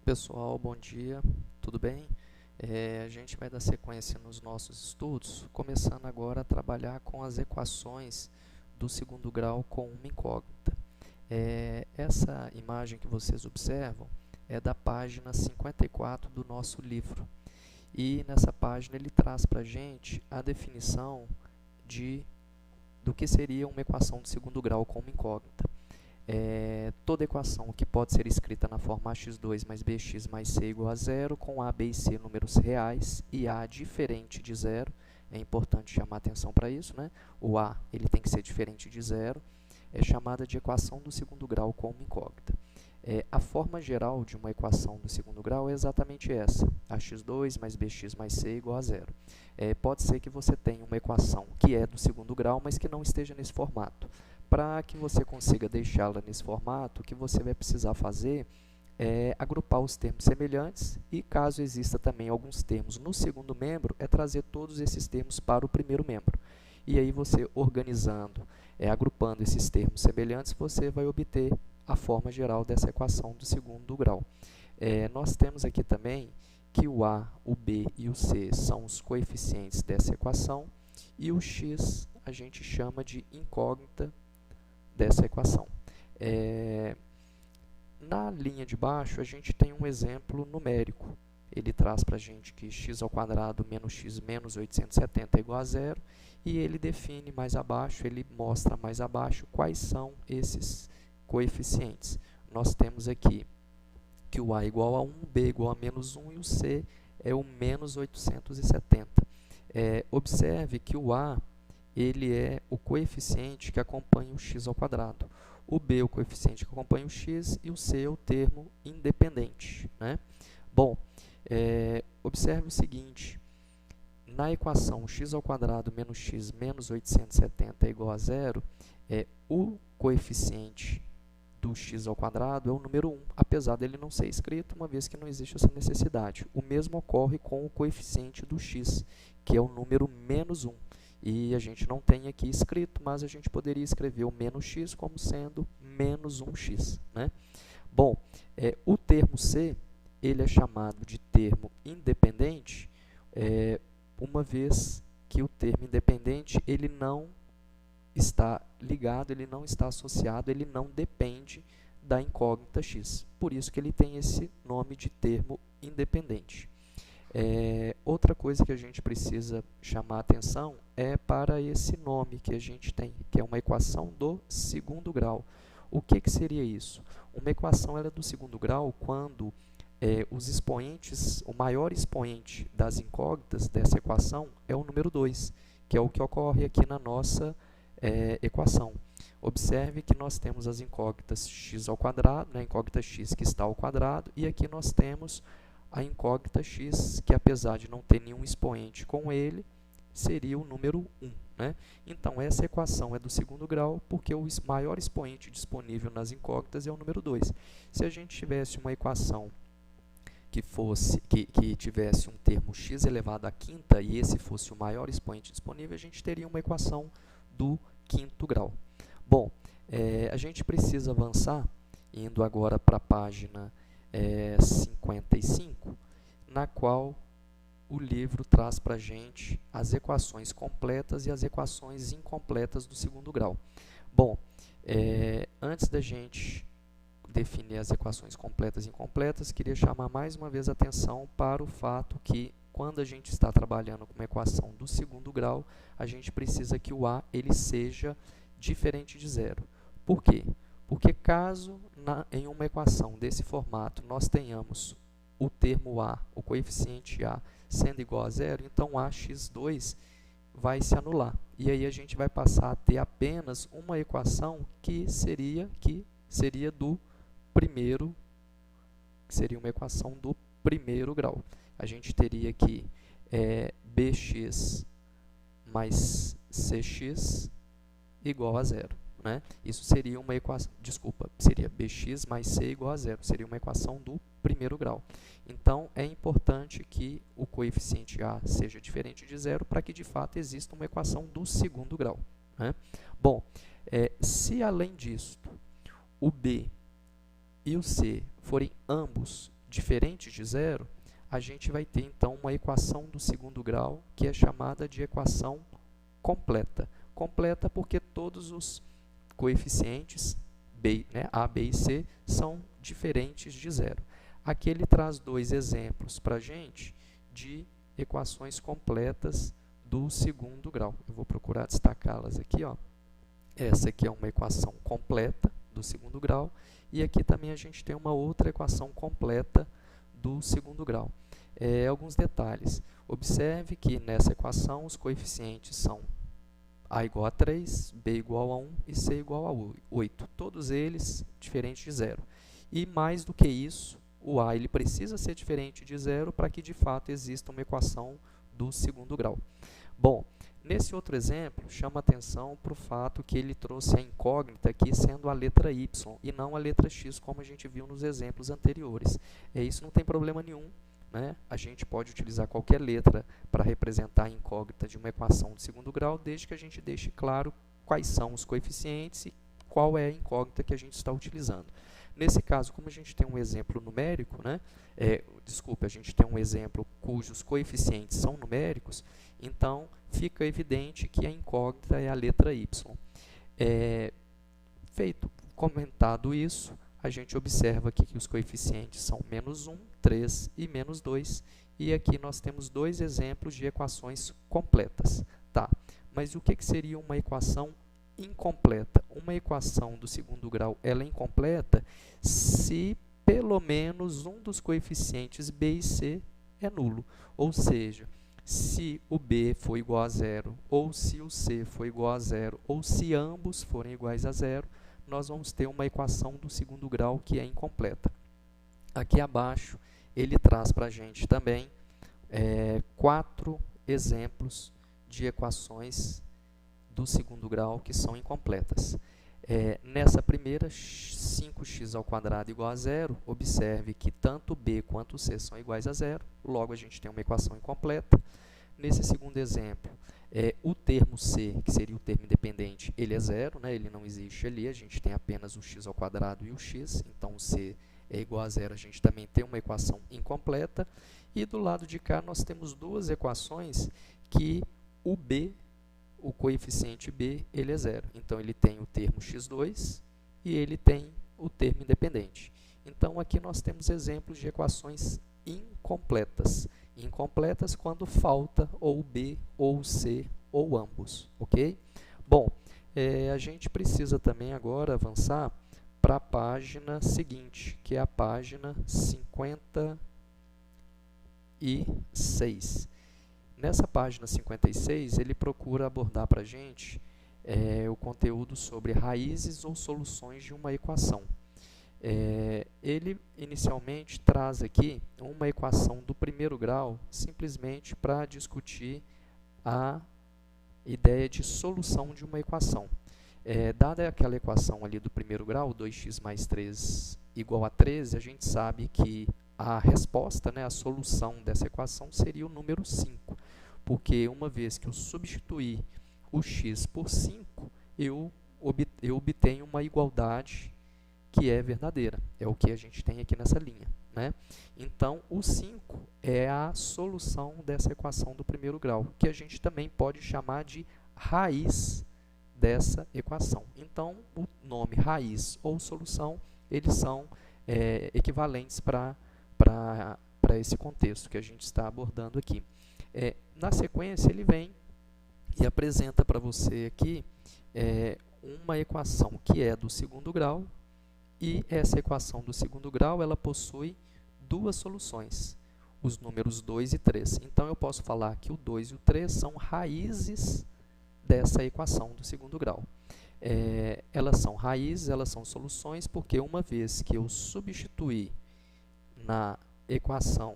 Pessoal, bom dia, tudo bem? A gente vai dar sequência nos nossos estudos, começando agora a trabalhar com as equações do segundo grau com uma incógnita. Essa imagem que vocês observam é da página 54 do nosso livro. E nessa página ele traz para a gente a definição do que seria uma equação de segundo grau com uma incógnita. Toda equação que pode ser escrita na forma ax2 mais bx mais c igual a zero, com a, b e c números reais e a diferente de zero. É importante chamar atenção para isso, né? O a ele tem que ser diferente de zero. É chamada de equação do segundo grau com uma incógnita. A forma geral de uma equação do segundo grau é exatamente essa: ax2 mais bx mais c igual a zero. Pode ser que você tenha uma equação que é do segundo grau, mas que não esteja nesse formato. Para que você consiga deixá-la nesse formato, o que você vai precisar fazer é agrupar os termos semelhantes e, caso exista também alguns termos no segundo membro, é trazer todos esses termos para o primeiro membro. E aí você organizando, agrupando esses termos semelhantes, você vai obter a forma geral dessa equação do segundo grau. Nós temos aqui também que o a, o b e o c são os coeficientes dessa equação e o x a gente chama de incógnita dessa equação. Na linha de baixo, a gente tem um exemplo numérico. Ele traz para a gente que x² menos x menos 870 é igual a zero, e ele define mais abaixo, ele mostra mais abaixo quais são esses coeficientes. Nós temos aqui que o a é igual a 1, o b é igual a menos 1 e o c é o menos 870. Observe que o a ele é o coeficiente que acompanha o x ao quadrado. O b é o coeficiente que acompanha o x e o c é o termo independente, né? Bom, observe o seguinte: na equação x² menos x menos 870 é igual a zero, o coeficiente do x ao quadrado é o número 1, apesar dele não ser escrito, uma vez que não existe essa necessidade. O mesmo ocorre com o coeficiente do x, que é o número menos 1. E a gente não tem aqui escrito, mas a gente poderia escrever o menos x como sendo menos 1x, né? Bom, o termo c, ele é chamado de termo independente, uma vez que o termo independente, ele não está ligado, ele não está associado, ele não depende da incógnita x. Por isso que ele tem esse nome de termo independente. Outra coisa que a gente precisa chamar a atenção é para esse nome que a gente tem, que é uma equação do segundo grau. O que seria isso? Uma equação ela é do segundo grau quando os expoentes, o maior expoente das incógnitas dessa equação é o número 2, que é o que ocorre aqui na nossa equação. Observe que nós temos as incógnitas x ao quadrado, né, a incógnita x que está ao quadrado, e aqui nós temos a incógnita x, que apesar de não ter nenhum expoente com ele, seria o número 1. Né? Então, essa equação é do segundo grau, porque o maior expoente disponível nas incógnitas é o número 2. Se a gente tivesse uma equação que tivesse um termo x elevado à quinta, e esse fosse o maior expoente disponível, a gente teria uma equação do quinto grau. Bom, a gente precisa avançar, indo agora para a página 55, na qual o livro traz para a gente as equações completas e as equações incompletas do segundo grau. Bom, antes da gente definir as equações completas e incompletas, queria chamar mais uma vez a atenção para o fato que, quando a gente está trabalhando com uma equação do segundo grau, a gente precisa que o a ele seja diferente de zero. Por quê? Porque caso em uma equação desse formato nós tenhamos o termo a, o coeficiente a, sendo igual a zero, então ax2 vai se anular. E aí a gente vai passar a ter apenas uma equação que seria do primeiro, que seria uma equação do primeiro grau. A gente teria aqui bx mais cx igual a zero. Né? Isso seria uma equação, seria bx mais c igual a zero, seria uma equação do primeiro grau. Então, é importante que o coeficiente a seja diferente de zero para que, de fato, exista uma equação do segundo grau. Né? Bom, se além disso, o b e o c forem ambos diferentes de zero, a gente vai ter então uma equação do segundo grau que é chamada de equação completa. Completa porque todos os coeficientes B, né, A, B e C são diferentes de zero. Aqui ele traz dois exemplos para a gente de equações completas do segundo grau. Eu vou procurar destacá-las aqui, ó. Essa aqui é uma equação completa do segundo grau e aqui também a gente tem uma outra equação completa do segundo grau. Alguns detalhes. Observe que nessa equação os coeficientes são A igual a 3, B igual a 1 e C igual a 8. Todos eles diferentes de zero. E mais do que isso, o A ele precisa ser diferente de zero para que de fato exista uma equação do segundo grau. Bom, nesse outro exemplo, chama atenção para o fato que ele trouxe a incógnita aqui sendo a letra Y e não a letra X, como a gente viu nos exemplos anteriores. Isso não tem problema nenhum, né? A gente pode utilizar qualquer letra para representar a incógnita de uma equação de segundo grau, desde que a gente deixe claro quais são os coeficientes e qual é a incógnita que a gente está utilizando. Nesse caso, como a gente tem um exemplo numérico, né? A gente tem um exemplo cujos coeficientes são numéricos, então fica evidente que a incógnita é a letra Y. Comentado isso, a gente observa aqui que os coeficientes são menos 1, 3 e menos 2, e aqui nós temos dois exemplos de equações completas. Tá, mas o que seria uma equação incompleta? Uma equação do segundo grau ela é incompleta se pelo menos um dos coeficientes B e C é nulo, ou seja, se o B for igual a zero, ou se o C for igual a zero, ou se ambos forem iguais a zero, nós vamos ter uma equação do segundo grau que é incompleta. Aqui abaixo ele traz para a gente também 4 exemplos de equações do segundo grau que são incompletas. Nessa primeira, 5x² igual a zero, observe que tanto B quanto C são iguais a zero, logo a gente tem uma equação incompleta. Nesse segundo exemplo, o termo C, que seria o termo independente, ele é zero, né? Ele não existe ali, a gente tem apenas o x² e o x, então o C é igual a zero, a gente também tem uma equação incompleta. E do lado de cá nós temos duas equações que o B, o coeficiente B, ele é zero. Então, ele tem o termo x2 e ele tem o termo independente. Então, aqui nós temos exemplos de equações incompletas. Incompletas quando falta ou B, ou C, ou ambos. Ok? Bom, a gente precisa também agora avançar para a página seguinte, que é a página 56. Nessa página 56, ele procura abordar para a gente o conteúdo sobre raízes ou soluções de uma equação. Ele inicialmente traz aqui uma equação do primeiro grau, simplesmente para discutir a ideia de solução de uma equação. Dada aquela equação ali do primeiro grau, 2x mais 3 igual a 13, a gente sabe que a resposta, né, a solução dessa equação seria o número 5, porque uma vez que eu substituir o x por 5, eu obtenho uma igualdade que é verdadeira. É o que a gente tem aqui nessa linha, né? Então, o 5 é a solução dessa equação do primeiro grau, que a gente também pode chamar de raiz dessa equação. Então, o nome raiz ou solução, eles são equivalentes para esse contexto que a gente está abordando aqui. Na sequência, ele vem e apresenta para você aqui uma equação que é do segundo grau, e essa equação do segundo grau ela possui duas soluções, os números 2 e 3. Então, eu posso falar que o 2 e o 3 são raízes dessa equação do segundo grau. Elas são raízes, elas são soluções, porque uma vez que eu substituir na equação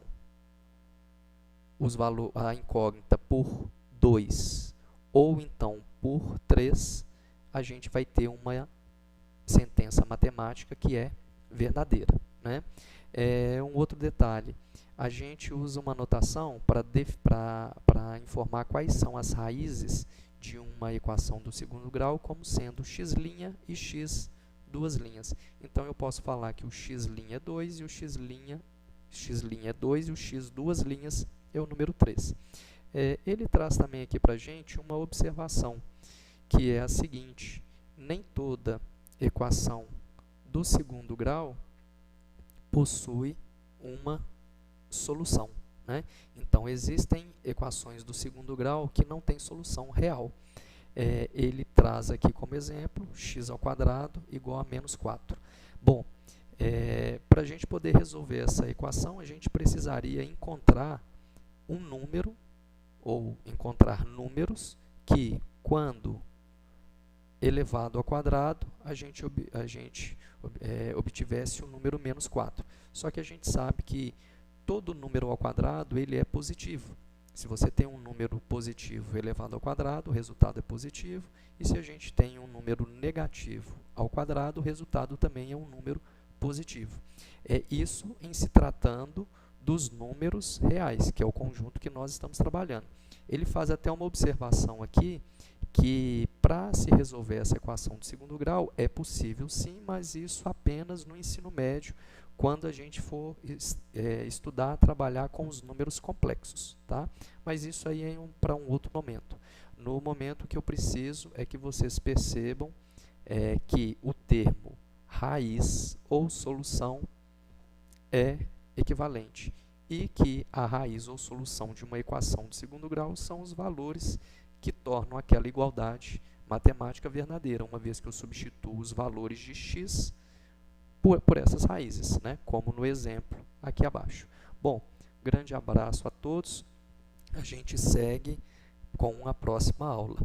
a incógnita por 2 ou então por 3, a gente vai ter uma sentença matemática que é verdadeira, né? Um outro detalhe, a gente usa uma notação para informar quais são as raízes de uma equação do segundo grau, como sendo x' e x duas linhas. Então, eu posso falar que o x' é 2 e o x' x' é 2 e o x duas linhas é o número 3. Ele traz também aqui para a gente uma observação, que é a seguinte: nem toda equação do segundo grau possui uma solução, né? Então, existem equações do segundo grau que não têm solução real. Ele traz aqui como exemplo x² igual a menos 4. Bom, para a gente poder resolver essa equação, a gente precisaria encontrar um número, ou encontrar números que, quando elevado ao quadrado, a gente obtivesse o número menos 4. Só que a gente sabe que todo número ao quadrado ele é positivo. Se você tem um número positivo elevado ao quadrado, o resultado é positivo. E se a gente tem um número negativo ao quadrado, o resultado também é um número positivo. É isso em se tratando dos números reais, que é o conjunto que nós estamos trabalhando. Ele faz até uma observação aqui, que para se resolver essa equação de segundo grau é possível sim, mas isso apenas no ensino médio, quando a gente for estudar, trabalhar com os números complexos, tá? Mas isso aí é para um outro momento. No momento que eu preciso é que vocês percebam que o termo raiz ou solução é equivalente e que a raiz ou solução de uma equação de segundo grau são os valores que tornam aquela igualdade matemática verdadeira, uma vez que eu substituo os valores de x por essas raízes, né? Como no exemplo aqui abaixo. Bom, grande abraço a todos. A gente segue com a próxima aula.